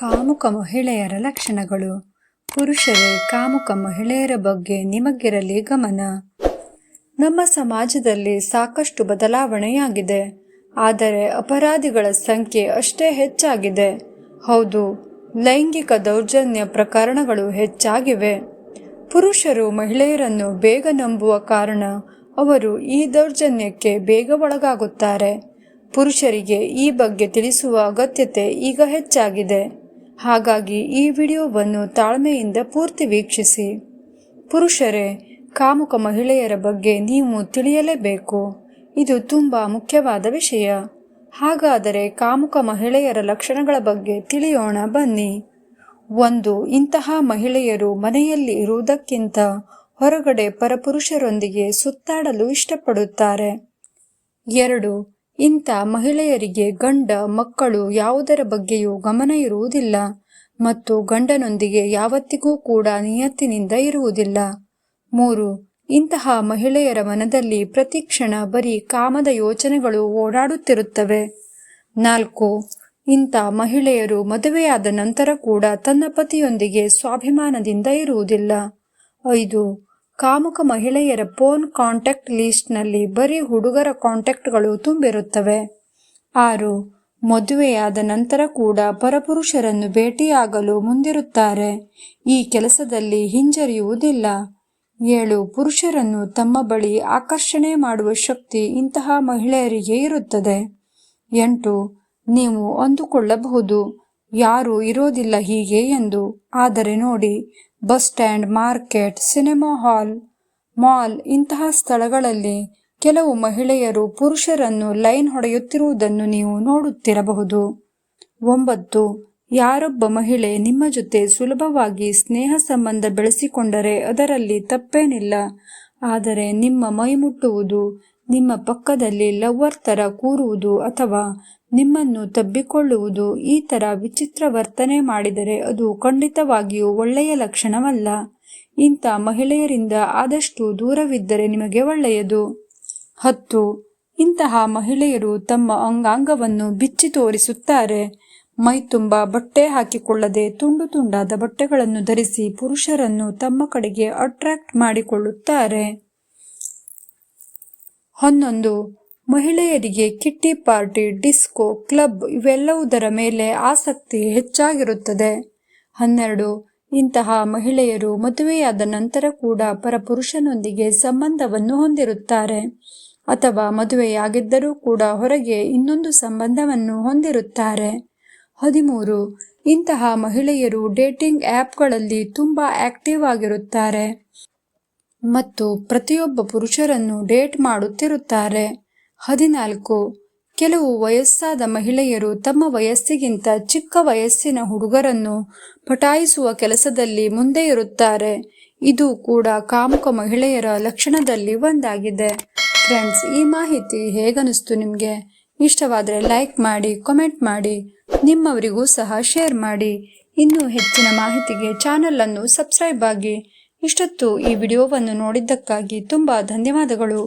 ಕಾಮುಕ ಮಹಿಳೆಯರ ಲಕ್ಷಣಗಳು. ಪುರುಷರೇ, ಕಾಮುಕ ಮಹಿಳೆಯರ ಬಗ್ಗೆ ನಿಮಗಿರಲಿ ಗಮನ. ನಮ್ಮ ಸಮಾಜದಲ್ಲಿ ಸಾಕಷ್ಟು ಬದಲಾವಣೆಯಾಗಿದೆ, ಆದರೆ ಅಪರಾಧಿಗಳ ಸಂಖ್ಯೆ ಅಷ್ಟೇ ಹೆಚ್ಚಾಗಿದೆ. ಹೌದು, ಲೈಂಗಿಕ ದೌರ್ಜನ್ಯ ಪ್ರಕರಣಗಳು ಹೆಚ್ಚಾಗಿವೆ. ಪುರುಷರು ಮಹಿಳೆಯರನ್ನು ಬೇಗ ನಂಬುವ ಕಾರಣ ಅವರು ಈ ದೌರ್ಜನ್ಯಕ್ಕೆ ಬೇಗ ಒಳಗಾಗುತ್ತಾರೆ. ಪುರುಷರಿಗೆ ಈ ಬಗ್ಗೆ ತಿಳಿಸುವ ಅಗತ್ಯತೆ ಈಗ ಹೆಚ್ಚಾಗಿದೆ. ಹಾಗಾಗಿ ಈ ವಿಡಿಯೋವನ್ನು ತಾಳ್ಮೆಯಿಂದ ಪೂರ್ತಿ ವೀಕ್ಷಿಸಿ. ಪುರುಷರೇ, ಕಾಮುಕ ಮಹಿಳೆಯರ ಬಗ್ಗೆ ನೀವು ತಿಳಿಯಲೇಬೇಕು. ಇದು ತುಂಬ ಮುಖ್ಯವಾದ ವಿಷಯ. ಹಾಗಾದರೆ ಕಾಮುಕ ಮಹಿಳೆಯರ ಲಕ್ಷಣಗಳ ಬಗ್ಗೆ ತಿಳಿಯೋಣ ಬನ್ನಿ. 1. ಇಂತಹ ಮಹಿಳೆಯರು ಮನೆಯಲ್ಲಿ ಇರುವುದಕ್ಕಿಂತ ಹೊರಗಡೆ ಪರಪುರುಷರೊಂದಿಗೆ ಸುತ್ತಾಡಲು ಇಷ್ಟಪಡುತ್ತಾರೆ. 2. ಇಂಥ ಮಹಿಳೆಯರಿಗೆ ಗಂಡ, ಮಕ್ಕಳು ಯಾವುದರ ಬಗ್ಗೆಯೂ ಗಮನ ಇರುವುದಿಲ್ಲ ಮತ್ತು ಗಂಡನೊಂದಿಗೆ ಯಾವತ್ತಿಗೂ ಕೂಡ ನಿಯತ್ತಿನಿಂದ ಇರುವುದಿಲ್ಲ. 3. ಇಂತಹ ಮಹಿಳೆಯರ ಮನದಲ್ಲಿ ಪ್ರತಿಕ್ಷಣ ಬರೀ ಕಾಮದ ಯೋಚನೆಗಳು ಓಡಾಡುತ್ತಿರುತ್ತವೆ. 4. ಇಂಥ ಮಹಿಳೆಯರು ಮದುವೆಯಾದ ನಂತರ ಕೂಡ ತನ್ನ ಪತಿಯೊಂದಿಗೆ ಸ್ವಾಭಿಮಾನದಿಂದ ಇರುವುದಿಲ್ಲ. 5. ಕಾಮುಕ ಮಹಿಳೆಯರ ಫೋನ್ ಕಾಂಟ್ಯಾಕ್ಟ್ ಲಿಸ್ಟ್ನಲ್ಲಿ ಬರೀ ಹುಡುಗರ ಕಾಂಟ್ಯಾಕ್ಟ್ಗಳು ತುಂಬಿರುತ್ತವೆ. 6. ಮದುವೆಯಾದ ನಂತರ ಕೂಡ ಪರಪುರುಷರನ್ನು ಭೇಟಿಯಾಗಲು ಮುಂದಿರುತ್ತಾರೆ. ಈ ಕೆಲಸದಲ್ಲಿ ಹಿಂಜರಿಯುವುದಿಲ್ಲ. 7. ಪುರುಷರನ್ನು ತಮ್ಮ ಬಳಿ ಆಕರ್ಷಣೆ ಮಾಡುವ ಶಕ್ತಿ ಇಂತಹ ಮಹಿಳೆಯರಿಗೆ ಇರುತ್ತದೆ. 8. ನೀವು ಅಂದುಕೊಳ್ಳಬಹುದು, ಯಾರೂ ಇರೋದಿಲ್ಲ ಹೀಗೆ ಎಂದು. ಆದರೆ ನೋಡಿ, bus stand, market, cinema hall, mall ಇಂತಹ ಸ್ಥಳಗಳಲ್ಲಿ ಕೆಲವು ಮಹಿಳೆಯರು ಪುರುಷರನ್ನು ಲೈನ್ ಹೊಡೆಯುತ್ತಿರುವುದನ್ನು ನೀವು ನೋಡುತ್ತಿರಬಹುದು. 9. ಯಾರೊಬ್ಬ ಮಹಿಳೆ ನಿಮ್ಮ ಜೊತೆ ಸುಲಭವಾಗಿ ಸ್ನೇಹ ಸಂಬಂಧ ಬೆಳೆಸಿಕೊಂಡರೆ ಅದರಲ್ಲಿ ತಪ್ಪೇನಿಲ್ಲ. ಆದರೆ ನಿಮ್ಮ ಮೈ ಮುಟ್ಟುವುದು, ನಿಮ್ಮ ಪಕ್ಕದಲ್ಲಿ ಲವ್ವರ್ ಥರ ಕೂರುವುದು ಅಥವಾ ನಿಮ್ಮನ್ನು ತಬ್ಬಿಕೊಳ್ಳುವುದು, ಈ ಥರ ವಿಚಿತ್ರ ವರ್ತನೆ ಮಾಡಿದರೆ ಅದು ಖಂಡಿತವಾಗಿಯೂ ಒಳ್ಳೆಯ ಲಕ್ಷಣವಲ್ಲ. ಇಂಥ ಮಹಿಳೆಯರಿಂದ ಆದಷ್ಟು ದೂರವಿದ್ದರೆ ನಿಮಗೆ ಒಳ್ಳೆಯದು. 10. ಇಂತಹ ಮಹಿಳೆಯರು ತಮ್ಮ ಅಂಗಾಂಗವನ್ನು ಬಿಚ್ಚಿ ತೋರಿಸುತ್ತಾರೆ. ಮೈ ತುಂಬ ಬಟ್ಟೆ ಹಾಕಿಕೊಳ್ಳದೆ ತುಂಡು ತುಂಡಾದ ಬಟ್ಟೆಗಳನ್ನು ಧರಿಸಿ ಪುರುಷರನ್ನು ತಮ್ಮ ಕಡೆಗೆ ಅಟ್ರಾಕ್ಟ್ ಮಾಡಿಕೊಳ್ಳುತ್ತಾರೆ. 11. ಮಹಿಳೆಯರಿಗೆ ಕಿಟ್ಟಿ ಪಾರ್ಟಿ, ಡಿಸ್ಕೋ, ಕ್ಲಬ್ ಇವೆಲ್ಲವುದರ ಮೇಲೆ ಆಸಕ್ತಿ ಹೆಚ್ಚಾಗಿರುತ್ತದೆ. 12. ಇಂತಹ ಮಹಿಳೆಯರು ಮದುವೆಯಾದ ನಂತರ ಕೂಡ ಪರಪುರುಷನೊಂದಿಗೆ ಸಂಬಂಧವನ್ನು ಹೊಂದಿರುತ್ತಾರೆ ಅಥವಾ ಮದುವೆಯಾಗಿದ್ದರೂ ಕೂಡ ಹೊರಗೆ ಇನ್ನೊಂದು ಸಂಬಂಧವನ್ನು ಹೊಂದಿರುತ್ತಾರೆ. 13. ಇಂತಹ ಮಹಿಳೆಯರು ಡೇಟಿಂಗ್ ಆ್ಯಪ್ಗಳಲ್ಲಿ ತುಂಬ ಆಕ್ಟಿವ್ ಆಗಿರುತ್ತಾರೆ ಮತ್ತು ಪ್ರತಿಯೊಬ್ಬ ಪುರುಷರನ್ನು ಡೇಟ್ ಮಾಡುತ್ತಿರುತ್ತಾರೆ. 14. ಕೆಲವು ವಯಸ್ಸಾದ ಮಹಿಳೆಯರು ತಮ್ಮ ವಯಸ್ಸಿಗಿಂತ ಚಿಕ್ಕ ವಯಸ್ಸಿನ ಹುಡುಗರನ್ನು ಪಟಾಯಿಸುವ ಕೆಲಸದಲ್ಲಿ ಮುಂದೆ ಇರುತ್ತಾರೆ. ಇದು ಕೂಡ ಕಾಮುಕ ಮಹಿಳೆಯರ ಲಕ್ಷಣದಲ್ಲಿ ಒಂದಾಗಿದೆ. ಫ್ರೆಂಡ್ಸ್, ಈ ಮಾಹಿತಿ ಹೇಗನಿಸ್ತು ನಿಮಗೆ? ಇಷ್ಟವಾದರೆ ಲೈಕ್ ಮಾಡಿ, ಕಾಮೆಂಟ್ ಮಾಡಿ, ನಿಮ್ಮವರಿಗೂ ಸಹ ಶೇರ್ ಮಾಡಿ. ಇನ್ನೂ ಹೆಚ್ಚಿನ ಮಾಹಿತಿಗೆ ಚಾನಲನ್ನು ಸಬ್ಸ್ಕ್ರೈಬ್ ಆಗಿ. ಇಷ್ಟೊತ್ತು ಈ ವಿಡಿಯೋವನ್ನು ನೋಡಿದ್ದಕ್ಕಾಗಿ ತುಂಬ ಧನ್ಯವಾದಗಳು.